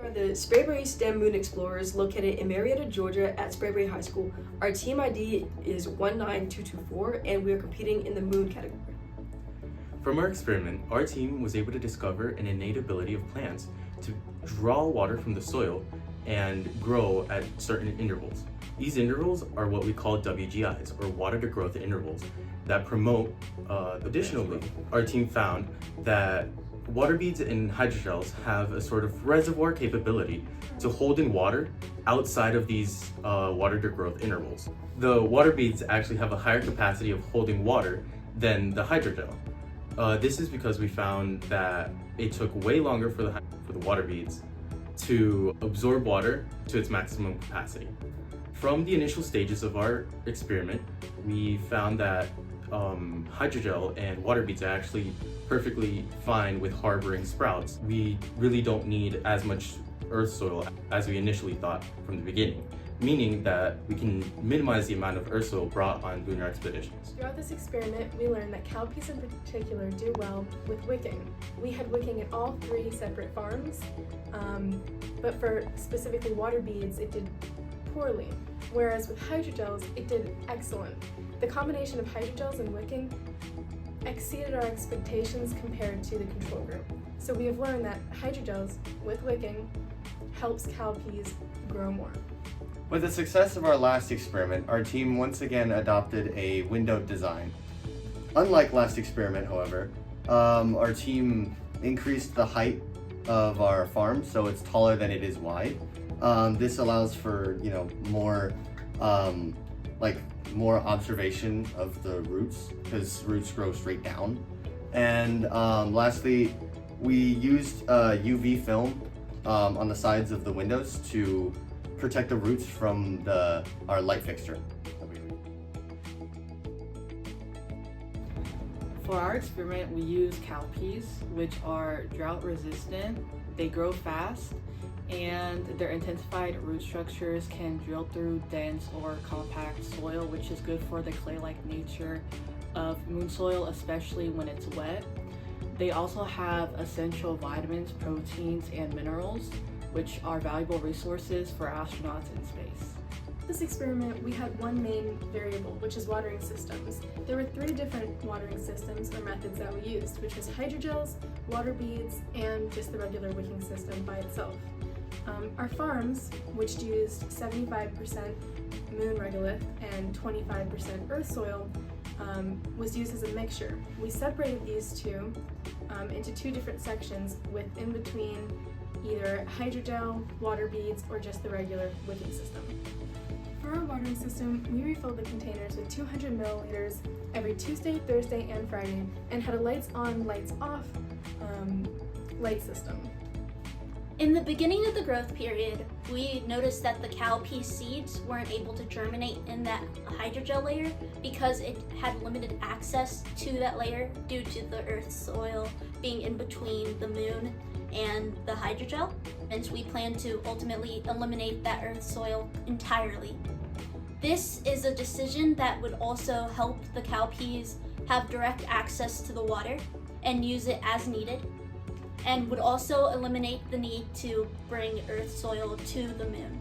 We are the Sprayberry STEM Moon Explorers located in Marietta, Georgia at Sprayberry High School. Our team ID is 19224 and we are competing in the Moon category. From our experiment, our team was able to discover an innate ability of plants to draw water from the soil and grow at certain intervals. These intervals are what we call WGIs, or water to growth intervals, that promote additionally, our team found that water beads and hydrogels have a sort of reservoir capability to hold in water outside of these water to growth intervals. The water beads actually have a higher capacity of holding water than the hydrogel. This is because we found that it took way longer for the water beads to absorb water to its maximum capacity. From the initial stages of our experiment, we found that hydrogel and water beads are actually perfectly fine with harboring sprouts. We really don't need as much earth soil as we initially thought from the beginning, meaning that we can minimize the amount of earth soil brought on lunar expeditions. Throughout this experiment, we learned that cowpeas in particular do well with wicking. We had wicking at all 3 separate farms, but for specifically water beads, it did poorly, whereas with hydrogels, it did excellent. The combination of hydrogels and wicking exceeded our expectations compared to the control group. So we have learned that hydrogels with wicking helps cowpeas grow more. With the success of our last experiment, our team once again adopted a window design. Unlike last experiment, however, our team increased the height of our farm so it's taller than it is wide. This allows for more observation of the roots, because roots grow straight down. And lastly, we used UV film on the sides of the windows to protect the roots from our light fixture. For our experiment, we use cowpeas, which are drought resistant. They grow fast, and their intensified root structures can drill through dense or compact soil, which is good for the clay-like nature of moon soil, especially when it's wet. They also have essential vitamins, proteins, and minerals, which are valuable resources for astronauts in space. This experiment, we had one main variable, which is watering systems. There were 3 different watering systems or methods that we used, which was hydrogels, water beads, and just the regular wicking system by itself. Our farms, which used 75% moon regolith and 25% earth soil, was used as a mixture. We separated these two into 2 different sections with in between either hydrogel, water beads, or just the regular wicking system. For our watering system, we refilled the containers with 200 milliliters every Tuesday, Thursday, and Friday, and had a lights on, lights off light system. In the beginning of the growth period, we noticed that the cowpea seeds weren't able to germinate in that hydrogel layer because it had limited access to that layer due to the earth soil being in between the moon and the hydrogel. And so we plan to ultimately eliminate that earth soil entirely. This is a decision that would also help the cowpeas have direct access to the water and use it as needed, and would also eliminate the need to bring earth soil to the moon.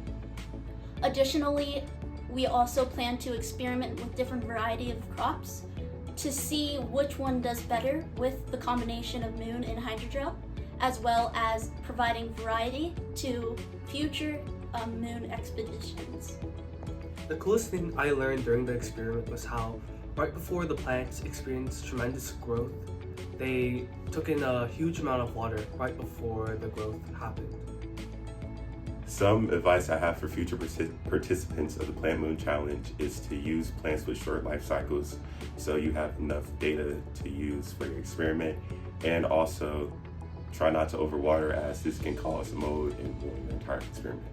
Additionally, we also plan to experiment with different variety of crops to see which one does better with the combination of moon and hydrogel, as well as providing variety to future moon expeditions. The coolest thing I learned during the experiment was how right before the plants experienced tremendous growth, they took in a huge amount of water right before the growth happened. Some advice I have for future participants of the Plant Moon Challenge is to use plants with short life cycles so you have enough data to use for your experiment, and also try not to overwater, as this can cause mold and ruin your entire experiment.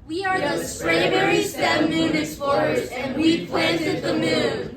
We are the Sprayberry STEM Moon Explorers, and we planted the moon.